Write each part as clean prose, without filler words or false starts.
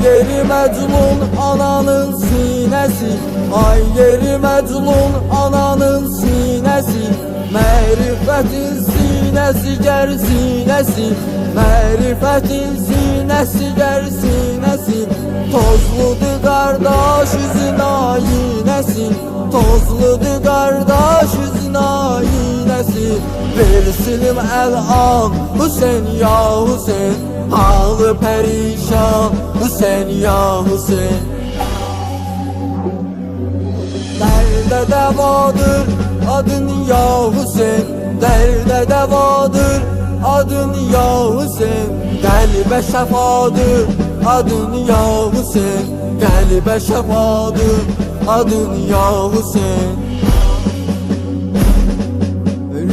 yeri Mecnun ananın sinesi, ay yeri Mecnun ananın sinesi. Mərifətin sinəsi gər sinəsi, mərifətin sinəsi gər sinəsi. Tozludur qardaş üzün ayinəsi, tozludur qardaş üzün ayinəsi. Versilim əl-an Hüseyin ya Hüseyin, halı pərişan Hüseyin ya Hüseyin. Dərdə dəvadır adın ya Hüseyin, dərdə dəvadır adın ya Hüseyin. Qəlbə şəfadır adın ya Hüseyin, qəlbə şəfadır adın ya Hüseyin.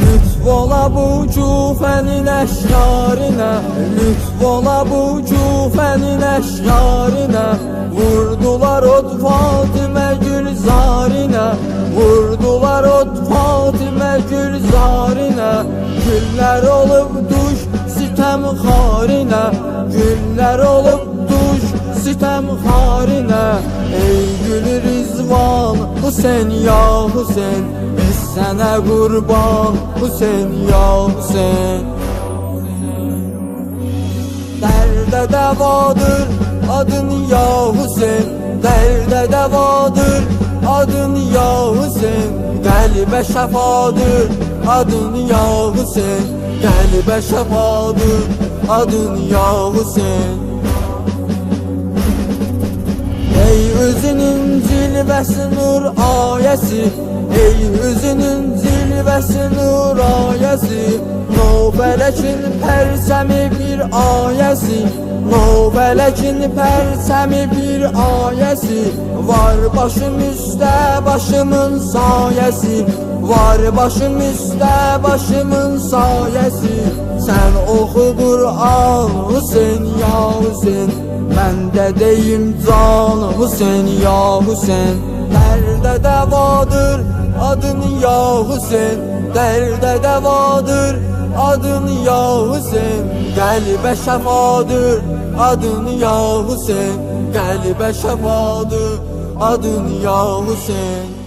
Lütf ola bu cufənin əşyarinə, lütf ola bu cufənin əşyarinə. Vurdular od Fatimə Gülzarinə, vurdular od Fatimə Gülzarinə. Güller olub duş sitem xarinə, güller olub duş sitem xarinə. Ey gül Rizvan Hüseyin ya Hüseyin, biz sənə qurban Hüseyin ya Hüseyin. Dərdə dəvadır adın ya Hüseyin, dərdə dəvadır adın ya Hüseyin. Qəlbə şəfadır adın ya Hüseyin, qəlbə şəfadır adın ya Hüseyin. Ey üzünün cilvəsi nur ayəsi, ey üzünün cilvəsi nur ayəsi. Novələkin pərsəmi bir ayəsi, novələkin pərsəmi bir ayəsi. Var başım üstə başımın sayəsi, var başım üstə başımın sayəsi. Sən oxu Qur'an Hüseyin ya Hüseyin, mən də deyim can Hüseyin ya Hüseyin. Dərdə dəvadır adın ya Hüseyin, dərdə dəvadır adın ya Hüseyin. Qəlbə şəfadır adın ya Hüseyin, qəlbə şəfadır adın ya Hüseyin.